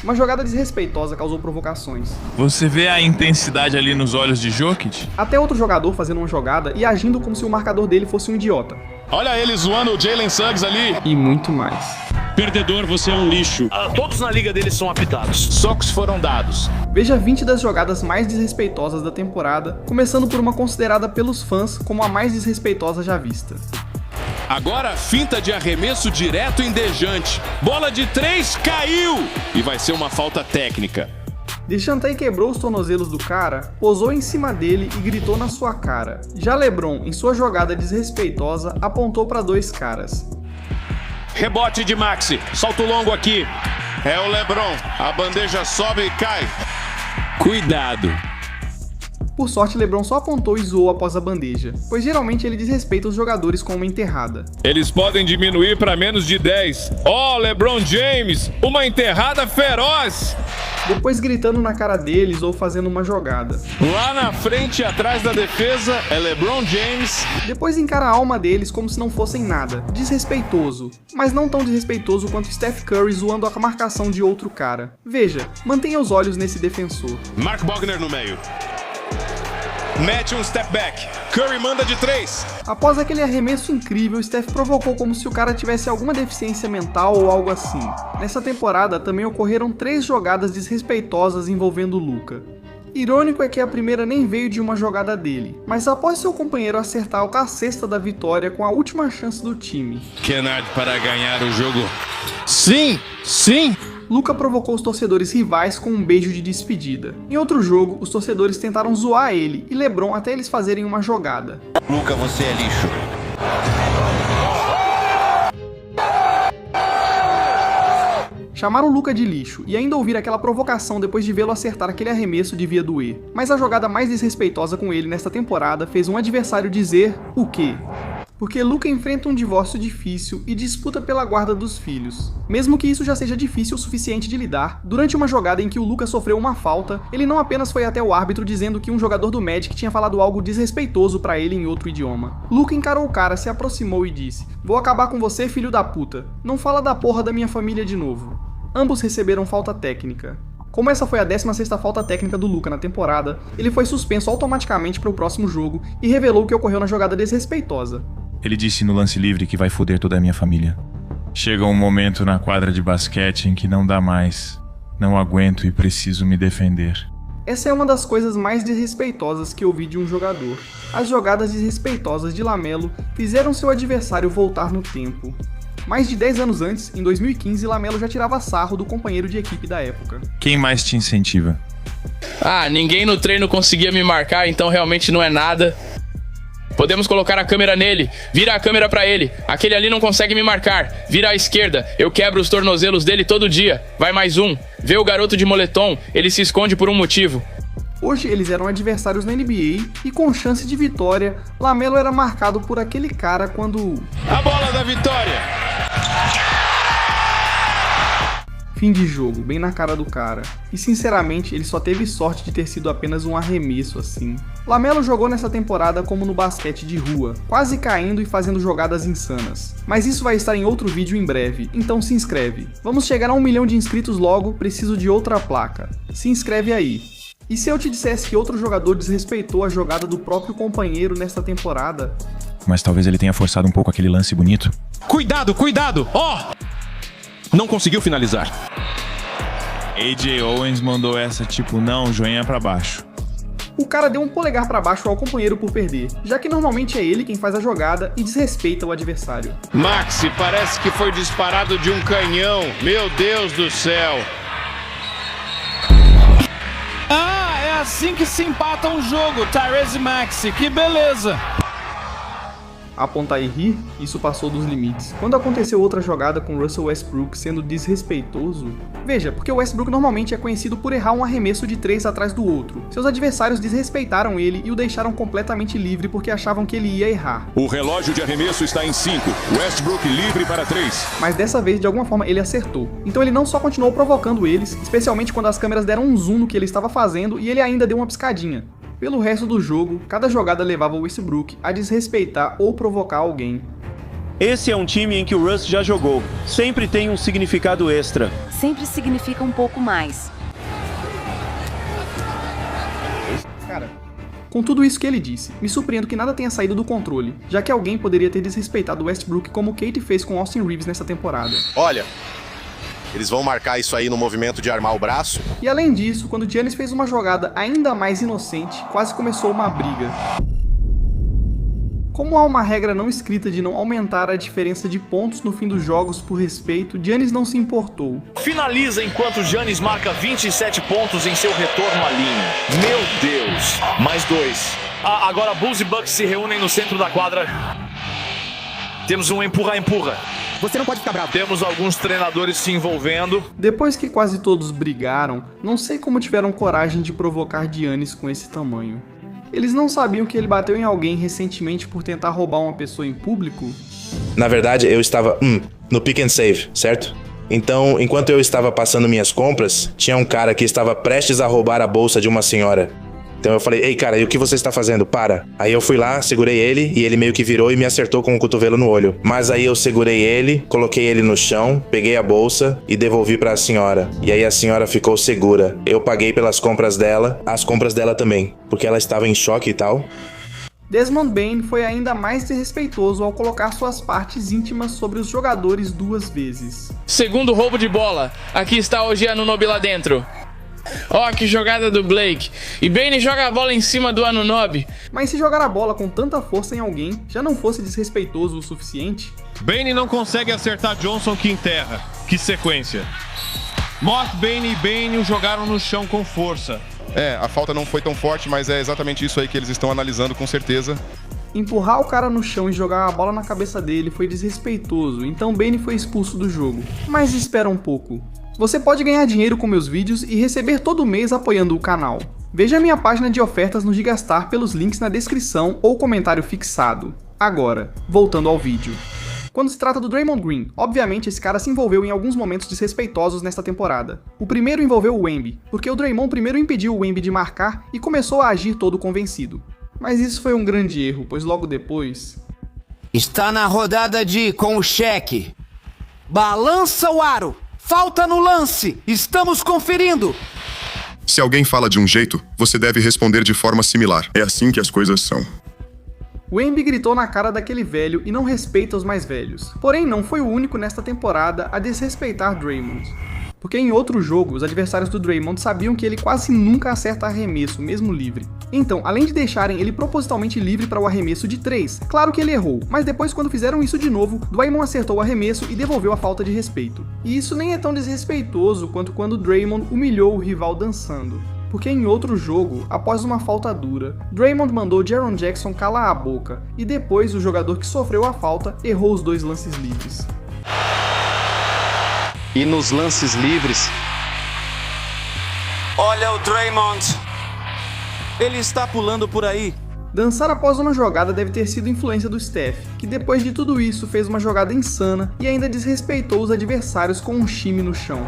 Uma jogada desrespeitosa causou provocações. Você vê a intensidade ali nos olhos de Jokic? Até outro jogador fazendo uma jogada e agindo como se o marcador dele fosse um idiota. Olha ele zoando o Jalen Suggs ali. E muito mais. Perdedor, você é um lixo. Todos na liga deles são apitados. Socos foram dados. Veja 20 das jogadas mais desrespeitosas da temporada, começando por uma considerada pelos fãs como a mais desrespeitosa já vista. Agora finta de arremesso direto em Dejante. Bola de 3 caiu! E vai ser uma falta técnica. Deshantay quebrou os tornozelos do cara, posou em cima dele e gritou na sua cara. Já LeBron, em sua jogada desrespeitosa, apontou para dois caras. Rebote de Maxi. Salto longo aqui. É o LeBron. A bandeja sobe e cai. Cuidado. Por sorte, LeBron só apontou e zoou após a bandeja, pois geralmente ele desrespeita os jogadores com uma enterrada. Eles podem diminuir para menos de 10. Oh, LeBron James! Uma enterrada feroz! Depois gritando na cara deles ou fazendo uma jogada. Lá na frente e atrás da defesa é LeBron James. Depois encara a alma deles como se não fossem nada. Desrespeitoso. Mas não tão desrespeitoso quanto Steph Curry zoando a marcação de outro cara. Veja, mantenha os olhos nesse defensor. Mark Bogner no meio. Mete um step back. Curry manda de 3. Após aquele arremesso incrível, Steph provocou como se o cara tivesse alguma deficiência mental ou algo assim. Nessa temporada também ocorreram 3 jogadas desrespeitosas envolvendo Luka. Irônico é que a primeira nem veio de uma jogada dele, mas após seu companheiro acertar a cesta da vitória com a última chance do time. Kennard para ganhar o jogo. Sim, sim! Luka provocou os torcedores rivais com um beijo de despedida. Em outro jogo, os torcedores tentaram zoar ele e LeBron até eles fazerem uma jogada. Luka, você é lixo. Chamaram o Luka de lixo e ainda ouvir aquela provocação depois de vê-lo acertar aquele arremesso devia doer. Mas a jogada mais desrespeitosa com ele nesta temporada fez um adversário dizer o quê? Porque Luka enfrenta um divórcio difícil e disputa pela guarda dos filhos. Mesmo que isso já seja difícil o suficiente de lidar, durante uma jogada em que o Luka sofreu uma falta, ele não apenas foi até o árbitro dizendo que um jogador do Magic tinha falado algo desrespeitoso pra ele em outro idioma. Luka encarou o cara, se aproximou e disse: "Vou acabar com você, filho da puta. Não fala da porra da minha família de novo." Ambos receberam falta técnica. Como essa foi a 16ª falta técnica do Luka na temporada, ele foi suspenso automaticamente para o próximo jogo e revelou o que ocorreu na jogada desrespeitosa. Ele disse no lance livre que vai foder toda a minha família. Chega um momento na quadra de basquete em que não dá mais. Não aguento e preciso me defender. Essa é uma das coisas mais desrespeitosas que eu vi de um jogador. As jogadas desrespeitosas de LaMelo fizeram seu adversário voltar no tempo. Mais de 10 anos antes, em 2015, LaMelo já tirava sarro do companheiro de equipe da época. Quem mais te incentiva? Ninguém no treino conseguia me marcar, então realmente não é nada. Podemos colocar a câmera nele, vira a câmera pra ele. Aquele ali não consegue me marcar, vira à esquerda. Eu quebro os tornozelos dele todo dia. Vai mais um. Vê o garoto de moletom, ele se esconde por um motivo. Hoje eles eram adversários na NBA e com chance de vitória, LaMelo era marcado por aquele cara quando... A bola da vitória! Fim de jogo, bem na cara do cara. E sinceramente, ele só teve sorte de ter sido apenas um arremesso assim. LaMelo jogou nessa temporada como no basquete de rua, quase caindo e fazendo jogadas insanas. Mas isso vai estar em outro vídeo em breve, então se inscreve. Vamos chegar a 1 milhão de inscritos logo, preciso de outra placa. Se inscreve aí. E se eu te dissesse que outro jogador desrespeitou a jogada do próprio companheiro nesta temporada? Mas talvez ele tenha forçado um pouco aquele lance bonito. Cuidado, cuidado! Não conseguiu finalizar. AJ Owens mandou essa tipo, não, joinha pra baixo. O cara deu um polegar pra baixo ao companheiro por perder, já que normalmente é ele quem faz a jogada e desrespeita o adversário. Maxi, parece que foi disparado de um canhão. Meu Deus do céu! É assim que se empata um jogo, Tyrese Maxey, que beleza! Apontar e rir, isso passou dos limites. Quando aconteceu outra jogada com Russell Westbrook sendo desrespeitoso... Veja, porque o Westbrook normalmente é conhecido por errar um arremesso de 3 atrás do outro. Seus adversários desrespeitaram ele e o deixaram completamente livre porque achavam que ele ia errar. O relógio de arremesso está em 5. Westbrook livre para 3. Mas dessa vez, de alguma forma, ele acertou. Então ele não só continuou provocando eles, especialmente quando as câmeras deram um zoom no que ele estava fazendo e ele ainda deu uma piscadinha. Pelo resto do jogo, cada jogada levava o Westbrook a desrespeitar ou provocar alguém. Esse é um time em que o Russ já jogou. Sempre tem um significado extra. Sempre significa um pouco mais. Cara, com tudo isso que ele disse, me surpreendo que nada tenha saído do controle, já que alguém poderia ter desrespeitado Westbrook como Kate fez com Austin Reeves nessa temporada. Olha, eles vão marcar isso aí no movimento de armar o braço. E além disso, quando Giannis fez uma jogada ainda mais inocente, quase começou uma briga. Como há uma regra não escrita de não aumentar a diferença de pontos no fim dos jogos por respeito, Giannis não se importou. Finaliza enquanto Giannis marca 27 pontos em seu retorno à linha. Meu Deus! Mais 2. Agora Bulls e Bucks se reúnem no centro da quadra. Temos um empurra-empurra. Você não pode ficar bravo. Temos alguns treinadores se envolvendo. Depois que quase todos brigaram, não sei como tiveram coragem de provocar Giannis com esse tamanho. Eles não sabiam que ele bateu em alguém recentemente por tentar roubar uma pessoa em público? Na verdade, eu estava no pick and save, certo? Então, enquanto eu estava passando minhas compras, tinha um cara que estava prestes a roubar a bolsa de uma senhora. Então eu falei, ei cara, e o que você está fazendo? Para. Aí eu fui lá, segurei ele, e ele meio que virou e me acertou com o cotovelo no olho. Mas aí eu segurei ele, coloquei ele no chão, peguei a bolsa e devolvi para a senhora. E aí a senhora ficou segura. Eu paguei pelas compras dela, as compras dela também, porque ela estava em choque e tal. Desmond Bane foi ainda mais desrespeitoso ao colocar suas partes íntimas sobre os jogadores 2 vezes. Segundo roubo de bola. Aqui está o Anunoby lá dentro. Ó, que jogada do Blake. E Bane joga a bola em cima do Anunoby. Mas se jogar a bola com tanta força em alguém já não fosse desrespeitoso o suficiente? Bane não consegue acertar Johnson que enterra. Que sequência. Moss, Bane e Bane o jogaram no chão com força. A falta não foi tão forte, mas é exatamente isso aí que eles estão analisando com certeza. Empurrar o cara no chão e jogar a bola na cabeça dele foi desrespeitoso, então Bane foi expulso do jogo. Mas espera um pouco. Você pode ganhar dinheiro com meus vídeos e receber todo mês apoiando o canal. Veja a minha página de ofertas no Gigastar pelos links na descrição ou comentário fixado. Agora, voltando ao vídeo. Quando se trata do Draymond Green, obviamente esse cara se envolveu em alguns momentos desrespeitosos nesta temporada. O primeiro envolveu o Wemby, porque o Draymond primeiro impediu o Wemby de marcar e começou a agir todo convencido. Mas isso foi um grande erro, pois logo depois... Está na rodada com o cheque. Balança o aro. Falta no lance. Estamos conferindo. Se alguém fala de um jeito, você deve responder de forma similar. É assim que as coisas são. Wemby gritou na cara daquele velho e não respeita os mais velhos. Porém, não foi o único nesta temporada a desrespeitar Draymond. Porque em outro jogo, os adversários do Draymond sabiam que ele quase nunca acerta arremesso, mesmo livre. Então, além de deixarem ele propositalmente livre para o arremesso de 3, claro que ele errou, mas depois quando fizeram isso de novo, Draymond acertou o arremesso e devolveu a falta de respeito. E isso nem é tão desrespeitoso quanto quando Draymond humilhou o rival dançando. Porque em outro jogo, após uma falta dura, Draymond mandou Jaren Jackson calar a boca, e depois o jogador que sofreu a falta errou os 2 lances livres. E nos lances livres... Olha o Draymond. Ele está pulando por aí. Dançar após uma jogada deve ter sido influência do Steph, que depois de tudo isso fez uma jogada insana e ainda desrespeitou os adversários com um shimmy no chão.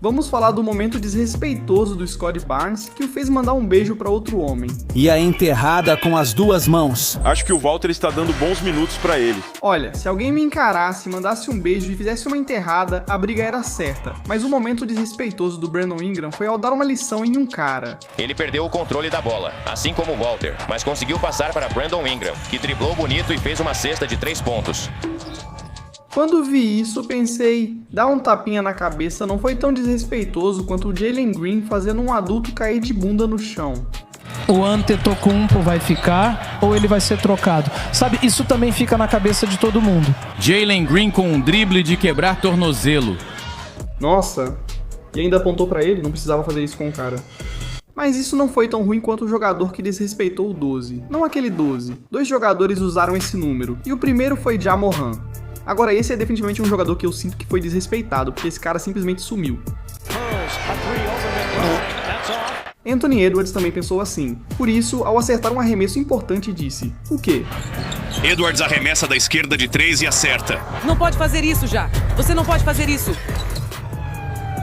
Vamos falar do momento desrespeitoso do Scottie Barnes, que o fez mandar um beijo para outro homem. E a enterrada com as 2 mãos. Acho que o Walter está dando bons minutos para ele. Olha, se alguém me encarasse, mandasse um beijo e fizesse uma enterrada, a briga era certa. Mas o momento desrespeitoso do Brandon Ingram foi ao dar uma lição em um cara. Ele perdeu o controle da bola, assim como o Walter, mas conseguiu passar para Brandon Ingram, que driblou bonito e fez uma cesta de 3 pontos. Quando vi isso, pensei, dar um tapinha na cabeça não foi tão desrespeitoso quanto o Jalen Green fazendo um adulto cair de bunda no chão. O Antetokounmpo vai ficar ou ele vai ser trocado? Sabe, isso também fica na cabeça de todo mundo. Jalen Green com um drible de quebrar tornozelo. Nossa, e ainda apontou pra ele, não precisava fazer isso com o cara. Mas isso não foi tão ruim quanto o jogador que desrespeitou o 12. Não aquele 12. 2 jogadores usaram esse número, e o primeiro foi Ja Morant. Agora esse é definitivamente um jogador que eu sinto que foi desrespeitado, porque esse cara simplesmente sumiu. Anthony Edwards também pensou assim. Por isso, ao acertar um arremesso importante, disse: o quê? Edwards arremessa da esquerda de 3 e acerta. Não pode fazer isso, Já. Você não pode fazer isso.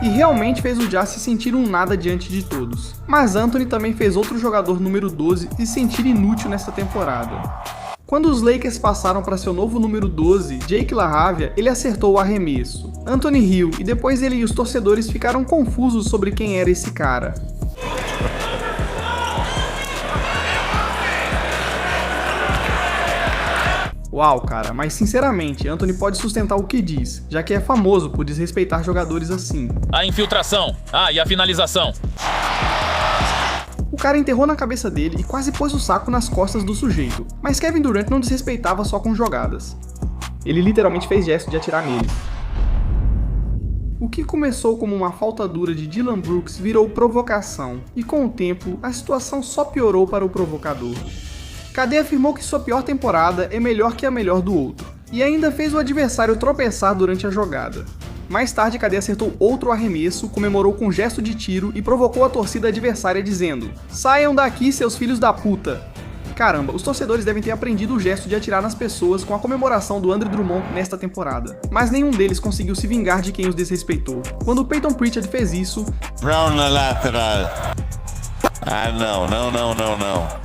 E realmente fez o Ja se sentir um nada diante de todos. Mas Anthony também fez outro jogador número 12 se sentir inútil nesta temporada. Quando os Lakers passaram para seu novo número 12, Jake LaRavia, ele acertou o arremesso. Anthony Hill, e depois ele e os torcedores ficaram confusos sobre quem era esse cara. Uau, cara, mas sinceramente, Anthony pode sustentar o que diz, já que é famoso por desrespeitar jogadores assim. A infiltração. E a finalização. O cara enterrou na cabeça dele e quase pôs o saco nas costas do sujeito, mas Kevin Durant não desrespeitava só com jogadas. Ele literalmente fez gesto de atirar nele. O que começou como uma falta dura de Dillon Brooks virou provocação, e com o tempo, a situação só piorou para o provocador. KD afirmou que sua pior temporada é melhor que a melhor do outro, e ainda fez o adversário tropeçar durante a jogada. Mais tarde, KD acertou outro arremesso, comemorou com um gesto de tiro e provocou a torcida adversária dizendo: "Saiam daqui, seus filhos da puta!" Caramba, os torcedores devem ter aprendido o gesto de atirar nas pessoas com a comemoração do Andre Drummond nesta temporada, mas nenhum deles conseguiu se vingar de quem os desrespeitou. Quando Peyton Pritchard fez isso... Brown na lateral. Não.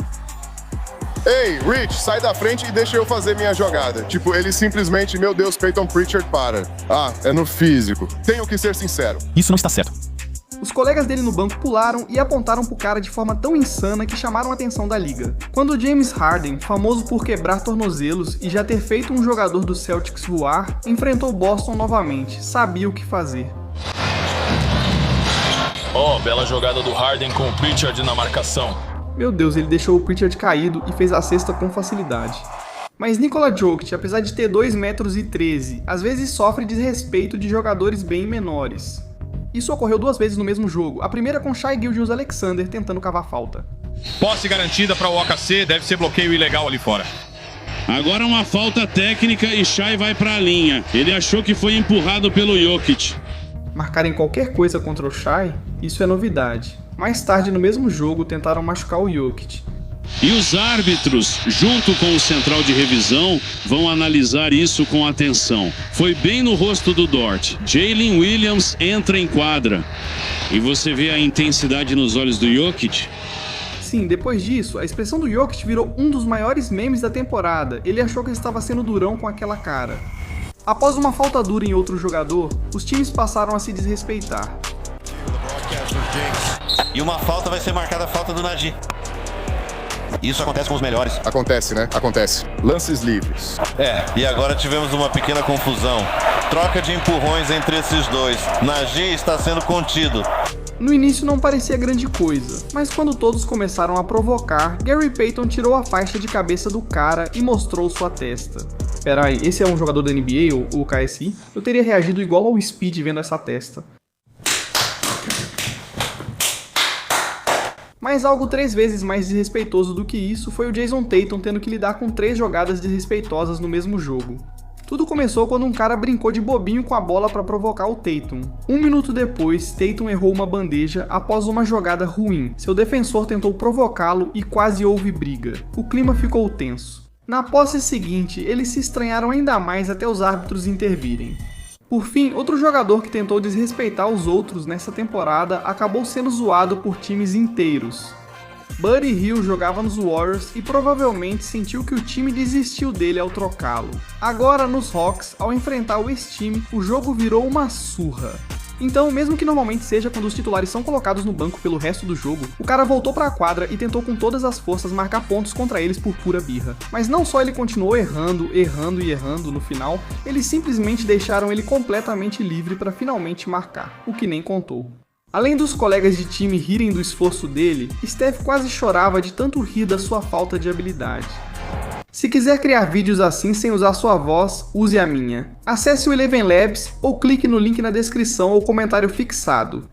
Ei, Rich, sai da frente e deixa eu fazer minha jogada. Tipo, ele simplesmente, meu Deus, Peyton Pritchard para. É no físico. Tenho que ser sincero. Isso não está certo. Os colegas dele no banco pularam e apontaram pro cara de forma tão insana que chamaram a atenção da liga. Quando James Harden, famoso por quebrar tornozelos e já ter feito um jogador do Celtics voar, enfrentou Boston novamente, sabia o que fazer. Bela jogada do Harden com o Pritchard na marcação. Meu Deus, ele deixou o Pritchard caído e fez a cesta com facilidade. Mas Nikola Jokic, apesar de ter 2,13 metros, às vezes sofre desrespeito de jogadores bem menores. Isso ocorreu 2 vezes no mesmo jogo, a primeira com Shai Gilgeous-Alexander tentando cavar falta. Posse garantida para o OKC, deve ser bloqueio ilegal ali fora. Agora uma falta técnica e Shai vai para a linha. Ele achou que foi empurrado pelo Jokic. Marcarem qualquer coisa contra o Shai, isso é novidade. Mais tarde no mesmo jogo tentaram machucar o Jokic. E os árbitros, junto com o central de revisão, vão analisar isso com atenção. Foi bem no rosto do Dort. Jalen Williams entra em quadra. E você vê a intensidade nos olhos do Jokic? Sim, depois disso, a expressão do Jokic virou um dos maiores memes da temporada. Ele achou que estava sendo durão com aquela cara. Após uma falta dura em outro jogador, os times passaram a se desrespeitar. E uma falta vai ser marcada, a falta do Nagy. Isso acontece com os melhores. Acontece, né? Acontece. Lances livres. E agora tivemos uma pequena confusão. Troca de empurrões entre esses dois. Nagy está sendo contido. No início não parecia grande coisa, mas quando todos começaram a provocar, Gary Payton tirou a faixa de cabeça do cara e mostrou sua testa. Peraí, esse é um jogador da NBA ou KSI? Eu teria reagido igual ao Speed vendo essa testa. Mas algo 3 vezes mais desrespeitoso do que isso foi o Jason Tatum tendo que lidar com 3 jogadas desrespeitosas no mesmo jogo. Tudo começou quando um cara brincou de bobinho com a bola para provocar o Tatum. 1 minuto depois, Tatum errou uma bandeja após uma jogada ruim. Seu defensor tentou provocá-lo e quase houve briga. O clima ficou tenso. Na posse seguinte, eles se estranharam ainda mais até os árbitros intervirem. Por fim, outro jogador que tentou desrespeitar os outros nessa temporada acabou sendo zoado por times inteiros. Buddy Hield jogava nos Warriors e provavelmente sentiu que o time desistiu dele ao trocá-lo. Agora nos Hawks, ao enfrentar o ex-time, o jogo virou uma surra. Então, mesmo que normalmente seja quando os titulares são colocados no banco pelo resto do jogo, o cara voltou pra quadra e tentou com todas as forças marcar pontos contra eles por pura birra. Mas não só ele continuou errando no final, eles simplesmente deixaram ele completamente livre pra finalmente marcar, o que nem contou. Além dos colegas de time rirem do esforço dele, Steph quase chorava de tanto rir da sua falta de habilidade. Se quiser criar vídeos assim sem usar sua voz, use a minha. Acesse o Eleven Labs ou clique no link na descrição ou comentário fixado.